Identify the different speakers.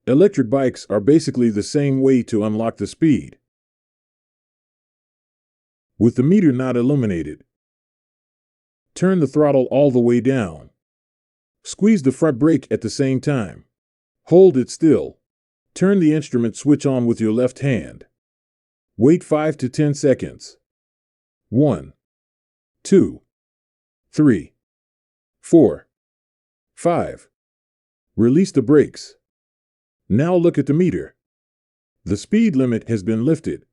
Speaker 1: Electric bikes are basically the same way to unlock the speed. With the meter not illuminated, turn the throttle all the way down. Squeeze the front brake at the same time. Hold it still. Turn the instrument switch on with your left hand. Wait 5 to 10 seconds. 1, 2, 3, 4, 5. Release the brakes. Now look at the meter. The speed limit has been lifted.